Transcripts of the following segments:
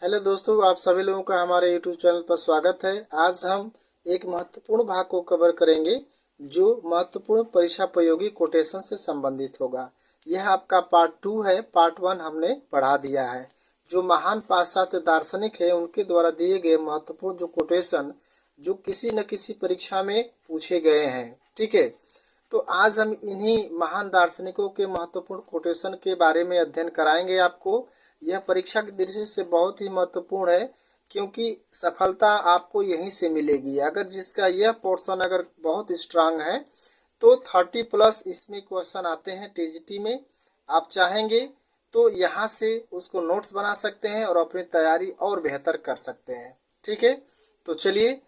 Hello दोस्तों, आप सभी लोगों का हमारे यूट्यूब चैनल पर स्वागत है। आज हम एक महत्वपूर्ण भाग को कवर करेंगे जो महत्वपूर्ण परीक्षा उपयोगी कोटेशन से संबंधित होगा। यह आपका पार्ट 2 है। पार्ट 1 हमने पढ़ा दिया है। जो महान पाश्चात्य दार्शनिक है उनके द्वारा दिए गए महत्वपूर्ण जो कोटेशन जो किसी न किसी परीक्षा में पूछे गए हैं। ठीक है, तो आज हम इन्हीं महान दार्शनिकों के महत्वपूर्ण कोटेशन के बारे में अध्ययन कराएंगे आपको। यह परीक्षा की दृष्टि से बहुत ही महत्वपूर्ण है क्योंकि सफलता आपको यहीं से मिलेगी। अगर जिसका यह पोर्शन अगर बहुत स्ट्रांग है तो 30+ इसमें क्वेश्चन आते हैं टीजीटी में। आप चाहेंगे तो यहाँ से उसको नोट्स बना सकते हैं और अपनी तैयारी और बेहतर कर सकते हैं। ठीक है, तो चलिए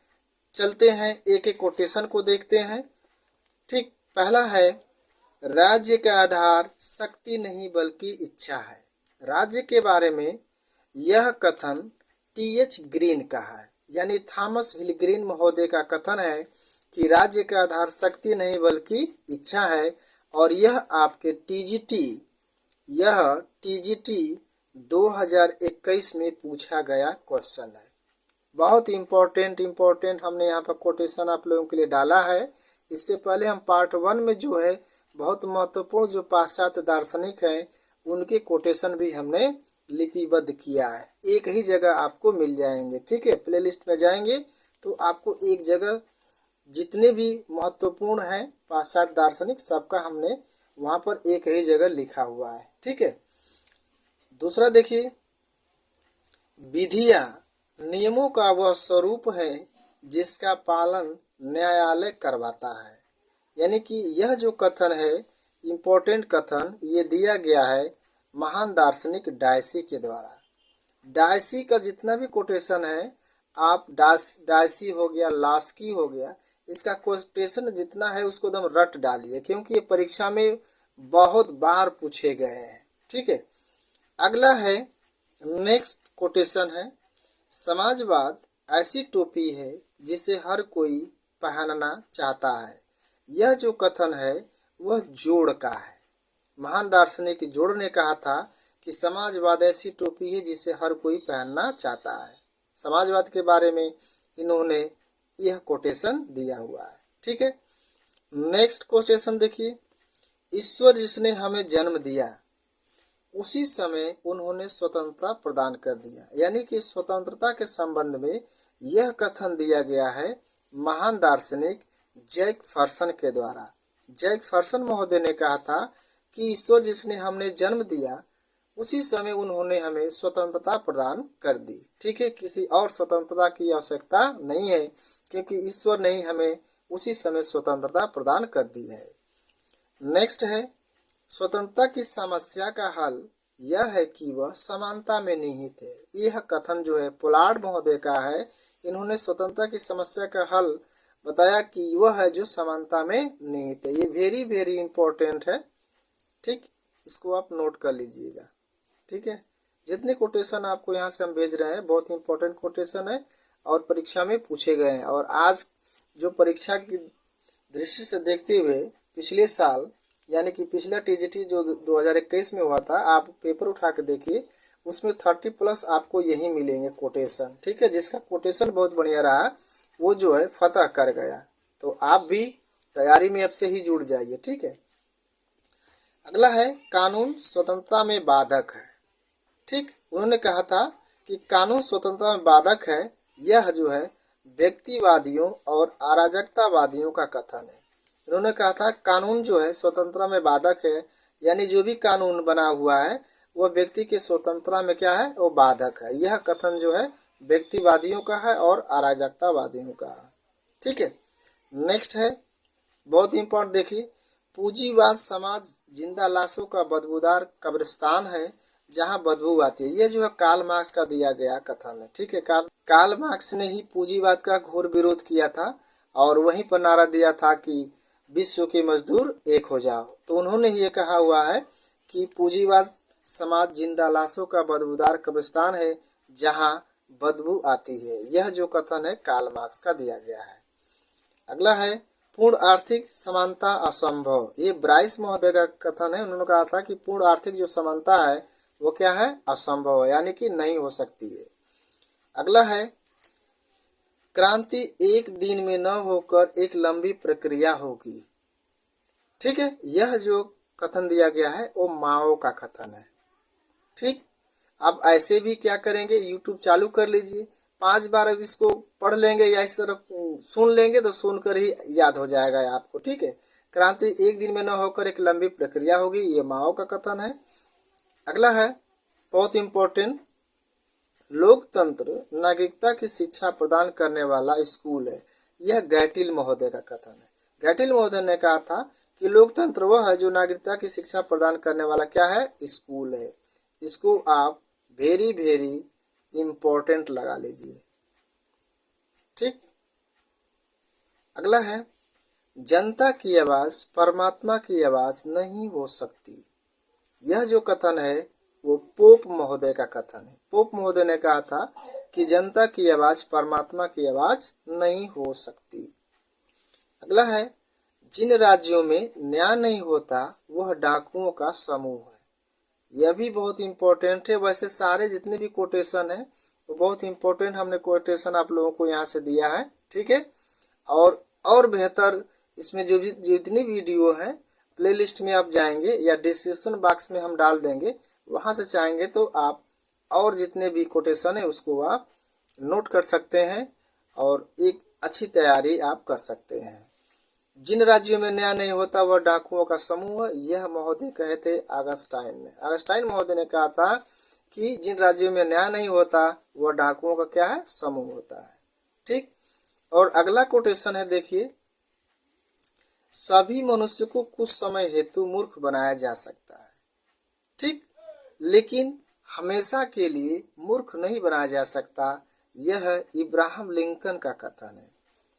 चलते हैं, एक एक कोटेशन को देखते हैं। ठीक, पहला है, राज्य का आधार शक्ति नहीं बल्कि इच्छा है। राज्य के बारे में यह कथन टी.एच. ग्रीन का है, यानी थॉमस हिलग्रीन महोदय का कथन है कि राज्य का आधार शक्ति नहीं बल्कि इच्छा है। और यह आपके टीजीटी 2021 में पूछा गया क्वेश्चन है। बहुत इम्पोर्टेंट हमने यहाँ पर कोटेशन आप लोगों के लिए डाला है। इससे पहले हम पार्ट 1 में जो है बहुत महत्वपूर्ण जो पाश्चात्य दार्शनिक है उनके कोटेशन भी हमने लिपिबद्ध किया है। एक ही जगह आपको मिल जाएंगे। ठीक है, प्लेलिस्ट में जाएंगे तो आपको एक जगह जितने भी महत्वपूर्ण हैं पाश्चात्य दार्शनिक सबका हमने वहाँ पर एक ही जगह लिखा हुआ है। ठीक है, दूसरा देखिए, विधियाँ नियमों का वह स्वरूप है जिसका पालन न्यायालय करवाता है। यानी कि यह जो कथन है, इम्पोर्टेंट कथन, ये दिया गया है महान दार्शनिक डायसी के द्वारा। डायसी का जितना भी कोटेशन है, आप डायसी हो गया, लास्की हो गया, इसका कोटेशन जितना है उसको एकदम रट डालिए क्योंकि ये परीक्षा में बहुत बार पूछे गए हैं। ठीक है, अगला है, नेक्स्ट कोटेशन है, समाजवाद ऐसी टोपी है जिसे हर कोई पहनना चाहता है। यह जो कथन है वह जोड़ का है। महान दार्शनिक जोड़ ने कहा था कि समाजवाद ऐसी टोपी है जिसे हर कोई पहनना चाहता है। समाजवाद के बारे में इन्होंने यह कोटेशन दिया हुआ है। ठीक है, नेक्स्ट कोटेशन देखिए, ईश्वर जिसने हमें जन्म दिया उसी समय उन्होंने स्वतंत्रता प्रदान कर दिया। यानी कि स्वतंत्रता के संबंध में यह कथन दिया गया है महान दार्शनिक जैकफर्सन के द्वारा। जैकफर्सन महोदय ने कहा था कि ईश्वर जिसने हमने जन्म दिया उसी समय उन्होंने हमें स्वतंत्रता प्रदान कर दी। ठीक है, किसी और स्वतंत्रता की आवश्यकता नहीं है क्योंकि ईश्वर ने ही हमें उसी समय स्वतंत्रता प्रदान कर दी है। नेक्स्ट है, स्वतंत्रता की समस्या का हल यह है कि वह समानता में निहित है। यह कथन जो है पोलार्ड महोदय का है। इन्होंने स्वतंत्रता की समस्या का हल बताया कि वह है जो समानता में निहित है। ये वेरी इम्पोर्टेंट है। ठीक, इसको आप नोट कर लीजिएगा। ठीक है, जितने कोटेशन आपको यहाँ से हम भेज रहे हैं बहुत इम्पोर्टेंट कोटेशन है और परीक्षा में पूछे गए हैं। और आज जो परीक्षा की दृष्टि से देखते हुए पिछले साल यानी कि पिछला टीजीटी जो 2021 में हुआ था, आप पेपर उठा के देखिए, उसमें 30+ आपको यही मिलेंगे कोटेशन। ठीक है, जिसका कोटेशन बहुत बढ़िया रहा वो जो है फतह कर गया। तो आप भी तैयारी में अब से ही जुड़ जाइए। ठीक है, अगला है, कानून स्वतंत्रता में बाधक है। ठीक, उन्होंने कहा था कि कानून स्वतंत्रता में बाधक है। यह जो है व्यक्तिवादियों और अराजकतावादियों का कथन है। उन्होंने कहा था कानून जो है स्वतंत्रता में बाधक है, यानी जो भी कानून बना हुआ है वह व्यक्ति के स्वतंत्रता में क्या है, वो बाधक है। यह कथन जो है व्यक्तिवादियों का है और अराजकतावादियों का है। ठीक है, नेक्स्ट है, बहुत इम्पोर्टेंट देखिए, पूंजीवाद समाज जिंदा लाशों का बदबूदार कब्रिस्तान है जहां बदबू आती है। ये जो है कार्ल मार्क्स का दिया गया कथन है। ठीक है, कार्ल मार्क्स ने ही पूंजीवाद का घोर विरोध किया था और वहीं पर नारा दिया था कि विश्व के मजदूर एक हो जाओ। तो उन्होंने ये कहा हुआ है कि पूंजीवाद समाज जिंदा लाशों का बदबूदार कब्रिस्तान है जहां बदबू आती है। यह जो कथन है कार्ल मार्क्स का दिया गया है। अगला है, पूर्ण आर्थिक समानता असंभव। ये ब्राइस महोदय का कथन है। उन्होंने कहा था कि पूर्ण आर्थिक जो समानता है वो क्या है, असंभव है, यानी कि नहीं हो सकती है। अगला है क्रांति एक दिन में न होकर एक लंबी प्रक्रिया होगी। ठीक है, यह जो कथन दिया गया है वो माओ का कथन है। ठीक, अब ऐसे भी क्या करेंगे, यूट्यूब चालू कर लीजिए, 5 बार अब इसको पढ़ लेंगे या इस तरह सुन लेंगे तो सुनकर ही याद हो जाएगा आपको। ठीक है, क्रांति एक दिन में न होकर एक लंबी प्रक्रिया होगी, ये माओ का कथन है। अगला है बहुत इंपॉर्टेंट, लोकतंत्र नागरिकता की शिक्षा प्रदान करने वाला स्कूल है। यह गैटिल महोदय का कथन है। गैटिल महोदय ने कहा था कि लोकतंत्र वह है जो नागरिकता की शिक्षा प्रदान करने वाला क्या है, स्कूल है। इसको आप वेरी वेरी इंपॉर्टेंट लगा लीजिए। ठीक, अगला है जनता की आवाज परमात्मा की आवाज नहीं हो सकती। यह जो कथन है वो पोप महोदय का कथन है। पोप महोदय ने कहा था कि जनता की आवाज परमात्मा की आवाज नहीं हो सकती। अगला है जिन राज्यों में न्याय नहीं होता वह डाकुओं का समूह है। यह भी बहुत इंपॉर्टेंट है। वैसे सारे जितने भी कोटेशन है वो बहुत इंपॉर्टेंट हमने कोटेशन आप लोगों को यहाँ से दिया है। ठीक है, और बेहतर इसमें जो भी जितनी वीडियो है प्लेलिस्ट में आप जाएंगे या डिस्क्रिप्शन बॉक्स में हम डाल देंगे, वहां से चाहेंगे तो आप और जितने भी कोटेशन है उसको आप नोट कर सकते हैं और एक अच्छी तैयारी आप कर सकते हैं। जिन राज्यों में न्याय नहीं होता वह डाकुओं का समूह, यह महोदय कहे थे ऑगस्टाइन ने। ऑगस्टाइन महोदय ने कहा था कि जिन राज्यों में न्याय नहीं होता वह डाकुओं का क्या है, समूह होता है। ठीक, और अगला कोटेशन है, देखिए, सभी मनुष्य को कुछ समय हेतु मूर्ख बनाया जा सकता है। ठीक, लेकिन हमेशा के लिए मूर्ख नहीं बनाया जा सकता। यह इब्राहम लिंकन का कथन है।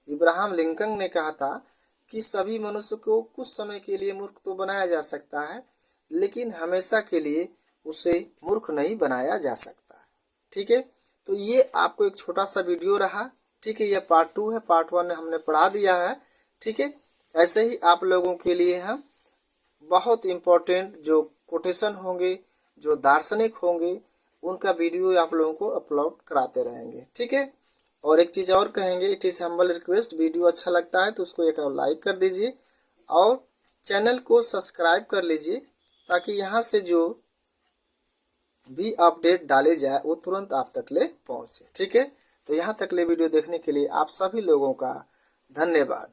इब्राहम लिंकन ने कहा था कि सभी मनुष्य को कुछ समय के लिए मूर्ख तो बनाया जा सकता है, लेकिन हमेशा के लिए उसे मूर्ख नहीं बनाया जा सकता। ठीक है, तो ये आपको एक छोटा सा वीडियो रहा। ठीक है, यह पार्ट 2 है, पार्ट 1 हमने पढ़ा दिया है। ठीक है, ऐसे ही आप लोगों के लिए हम बहुत इम्पोर्टेंट जो कोटेशन होंगे, जो दार्शनिक होंगे, उनका वीडियो आप लोगों को अपलोड कराते रहेंगे। ठीक है, और एक चीज़ और कहेंगे, it is humble request, video अच्छा लगता है तो उसको एक लाइक कर दीजिए और चैनल को सब्सक्राइब कर लीजिए ताकि यहाँ से जो भी अपडेट डाले जाए वो तुरंत आप तक ले पहुँचे। ठीक है, तो यहाँ तक ले वीडियो देखने के लिए आप सभी लोगों का धन्यवाद।